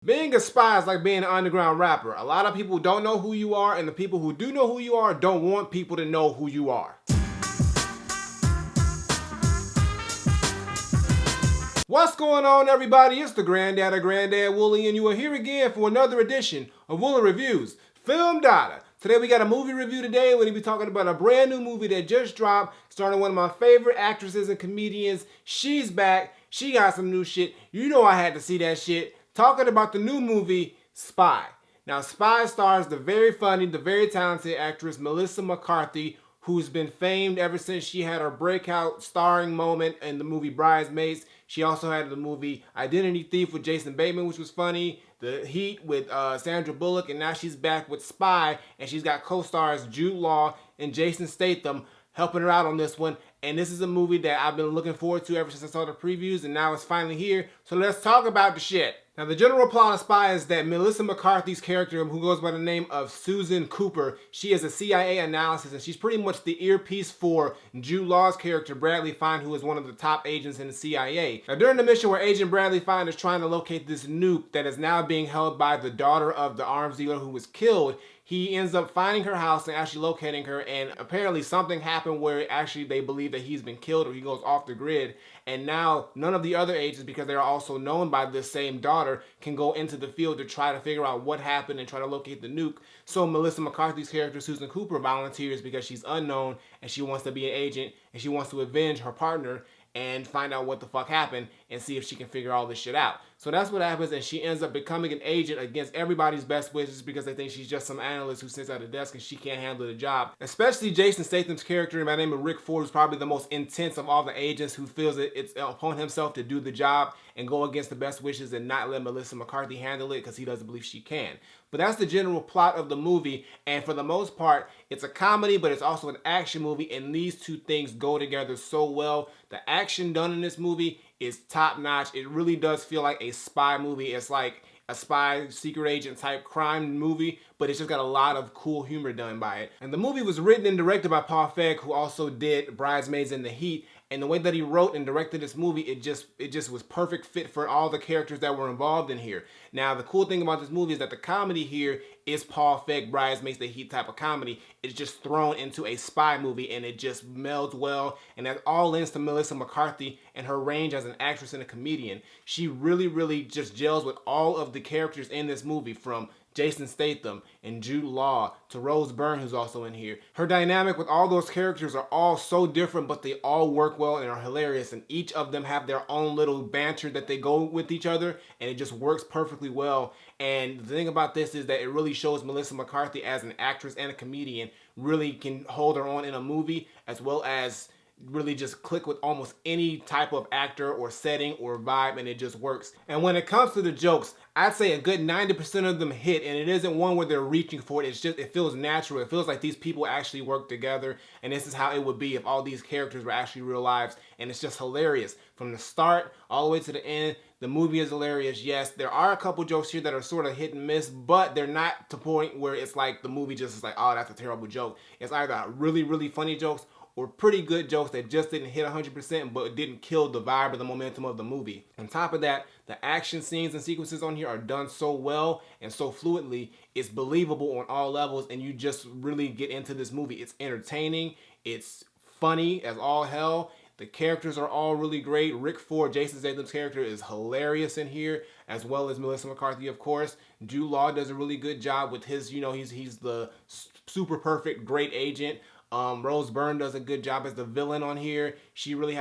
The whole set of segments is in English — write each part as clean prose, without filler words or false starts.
Being a spy is like being an underground rapper. A lot of people don't know who you are, and the people who do know who you are don't want people to know who you are. What's going on, everybody? It's the Granddad of Granddad Woolly, and you are here again for another edition of Woolly Reviews Film Data. Today we got a movie review today. We're going to be talking about a brand new movie that just dropped, starring one of my favorite actresses and comedians. She's back. She got some new shit. You know I had to see that shit. Talking about the new movie, Spy. Now, Spy stars the very funny, the very talented actress Melissa McCarthy, who's been famed ever since she had her breakout starring moment in the movie Bridesmaids. She also had the movie Identity Thief with Jason Bateman, which was funny. The Heat with Sandra Bullock, and now she's back with Spy, and she's got co-stars Jude Law and Jason Statham helping her out on this one. And this is a movie that I've been looking forward to ever since I saw the previews, and now it's finally here. So let's talk about the shit. Now, the general plot of Spy is that Melissa McCarthy's character, who goes by the name of Susan Cooper, she is a CIA analyst, and she's pretty much the earpiece for Jude Law's character, Bradley Fine, who is one of the top agents in the CIA. Now, during the mission where Agent Bradley Fine is trying to locate this nuke that is now being held by the daughter of the arms dealer who was killed, he ends up finding her house and actually locating her, and apparently something happened where actually they believe that he's been killed or he goes off the grid, and now none of the other agents, because they're also known by this same daughter, can go into the field to try to figure out what happened and try to locate the nuke. So Melissa McCarthy's character, Susan Cooper, volunteers because she's unknown and she wants to be an agent and she wants to avenge her partner and find out what the fuck happened and see if she can figure all this shit out. So that's what happens, and she ends up becoming an agent against everybody's best wishes because they think she's just some analyst who sits at a desk and she can't handle the job. Especially Jason Statham's character by the name of Rick Ford, who's probably the most intense of all the agents, who feels that it's upon himself to do the job and go against the best wishes and not let Melissa McCarthy handle it because he doesn't believe she can. But that's the general plot of the movie, and for the most part, it's a comedy, but it's also an action movie, and these two things go together so well. The action done in this movie is top-notch. It really does feel like a spy movie. It's like a spy, secret agent type crime movie, but it's just got a lot of cool humor done by it. And the movie was written and directed by Paul Feig, who also did Bridesmaids and The Heat. And the way that he wrote and directed this movie, it just was perfect fit for all the characters that were involved in here. Now, the cool thing about this movie is that the comedy here is Paul Feig, Bridesmaids, The Heat type of comedy. It's just thrown into a spy movie, and it just melds well. And that all lends to Melissa McCarthy and her range as an actress and a comedian. She really just gels with all of the characters in this movie, from Jason Statham and Jude Law to Rose Byrne, who's also in here. Her dynamic with all those characters are all so different, but they all work well and are hilarious, and each of them have their own little banter that they go with each other, and it just works perfectly well. And the thing about this is that it really shows Melissa McCarthy as an actress and a comedian really can hold her own in a movie, as well as really just click with almost any type of actor or setting or vibe, and it just works. And when it comes to the jokes, I'd say a good 90% of them hit, and it isn't one where they're reaching for it. It's just, it feels natural. It feels like these people actually work together, and this is how it would be if all these characters were actually real lives. And it's just hilarious from the start all the way to the end. The movie is hilarious. Yes, there are a couple jokes here that are sort of hit and miss, but they're not to the point where it's like the movie just is like, oh, that's a terrible joke. It's either really funny jokes or pretty good jokes that just didn't hit 100%, but didn't kill the vibe or the momentum of the movie. On top of that, the action scenes and sequences on here are done so well and so fluidly, it's believable on all levels, and you just really get into this movie. It's entertaining, it's funny as all hell. The characters are all really great. Rick Ford, Jason Statham's character, is hilarious in here, as well as Melissa McCarthy, of course. Jude Law does a really good job with his, he's the super perfect great agent. Rose Byrne does a good job as the villain on here. She really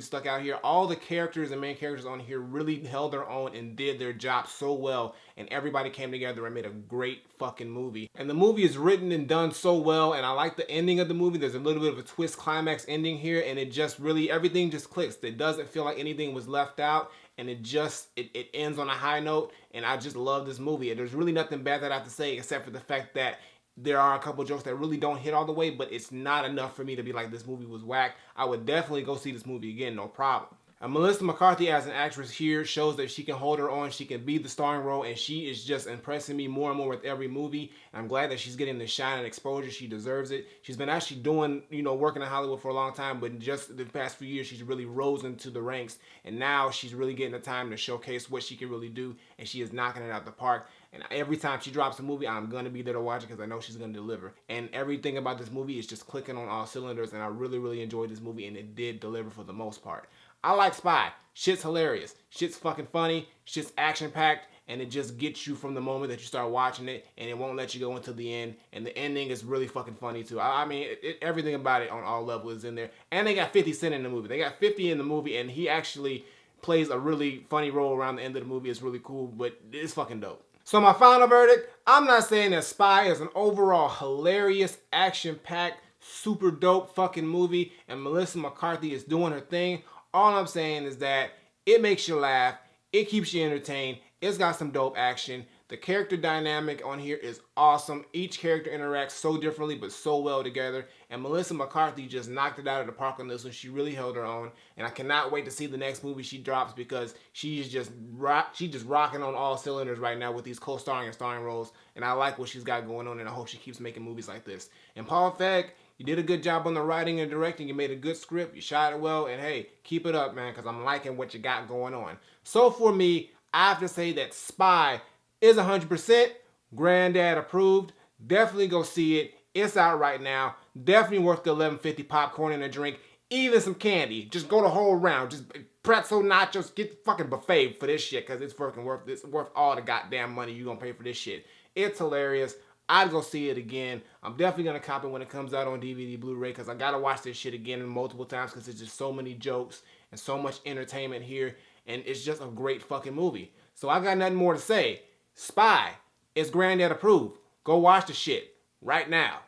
stuck out here. All the characters and main characters on here really held their own and did their job so well, and everybody came together and made a great fucking movie. And the movie is written and done so well, and I like the ending of the movie. There's a little bit of a twist climax ending here, and it just really, everything just clicks. It doesn't feel like anything was left out, and it ends on a high note, and I just love this movie. And there's really nothing bad that I have to say except for the fact that there are a couple jokes that really don't hit all the way, but it's not enough for me to be like, this movie was whack. I would definitely go see this movie again, no problem. Melissa McCarthy as an actress here shows that she can hold her own, she can be the starring role, and she is just impressing me more and more with every movie. And I'm glad that she's getting the shine and exposure. She deserves it. She's been actually doing, working in Hollywood for a long time, but just the past few years, she's really rose into the ranks. And now she's really getting the time to showcase what she can really do, and she is knocking it out the park. And every time she drops a movie, I'm going to be there to watch it because I know she's going to deliver. And everything about this movie is just clicking on all cylinders, and I really, really enjoyed this movie, and it did deliver for the most part. I like Spy. Shit's hilarious. Shit's fucking funny. Shit's action-packed, and it just gets you from the moment that you start watching it, and it won't let you go until the end. And the ending is really fucking funny, too. I mean, everything about it on all levels is in there. And they got 50 Cent in the movie. They got 50 in the movie, and he actually plays a really funny role around the end of the movie. It's really cool, but it's fucking dope. So my final verdict, I'm not saying that Spy is an overall hilarious, action-packed, super dope fucking movie, and Melissa McCarthy is doing her thing. All I'm saying is that it makes you laugh, it keeps you entertained, it's got some dope action. The character dynamic on here is awesome. Each character interacts so differently but so well together. And Melissa McCarthy just knocked it out of the park on this one. She really held her own. And I cannot wait to see the next movie she drops because she's just rocking on all cylinders right now with these co-starring and starring roles. And I like what she's got going on, and I hope she keeps making movies like this. And Paul Feig, you did a good job on the writing and directing. You made a good script. You shot it well. And hey, keep it up, man, because I'm liking what you got going on. So for me, I have to say that Spy is 100% Granddad approved. Definitely go see it. It's out right now. Definitely worth the $11.50 popcorn and a drink. Even some candy. Just go the whole round. Just pretzel, nachos. Get the fucking buffet for this shit because it's fucking worth all the goddamn money you're going to pay for this shit. It's hilarious. I'd go see it again. I'm definitely going to cop it when it comes out on DVD, Blu-ray, because I got to watch this shit again multiple times because there's just so many jokes and so much entertainment here, and it's just a great fucking movie. So I got nothing more to say. Spy is Granddad approved. Go watch the shit right now.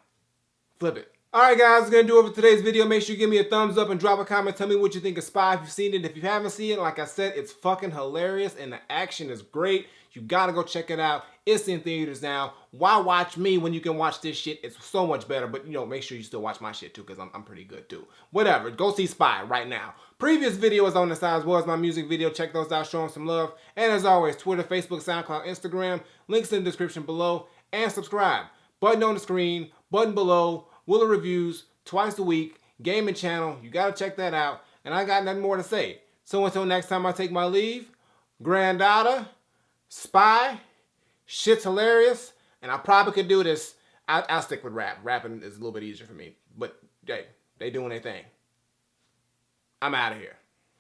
Flip it. Alright guys, that's going to do it for today's video. Make sure you give me a thumbs up and drop a comment. Tell me what you think of Spy if you've seen it. If you haven't seen it, like I said, it's fucking hilarious and the action is great. You gotta go check it out. It's in theaters now. Why watch me when you can watch this shit? It's so much better, but make sure you still watch my shit too because I'm pretty good too. Whatever, go see Spy right now. Previous videos on the side as well as my music video. Check those out, show them some love. And as always, Twitter, Facebook, SoundCloud, Instagram. Links in the description below. And subscribe. Button on the screen, button below. Woolly Reviews, twice a week. Gaming channel, you gotta check that out. And I got nothing more to say. So until next time I take my leave, Granddaughter, Spy, shit's hilarious, and I probably could do this. I'll stick with rap. Rapping is a little bit easier for me. But, hey, they doing their thing. I'm out of here.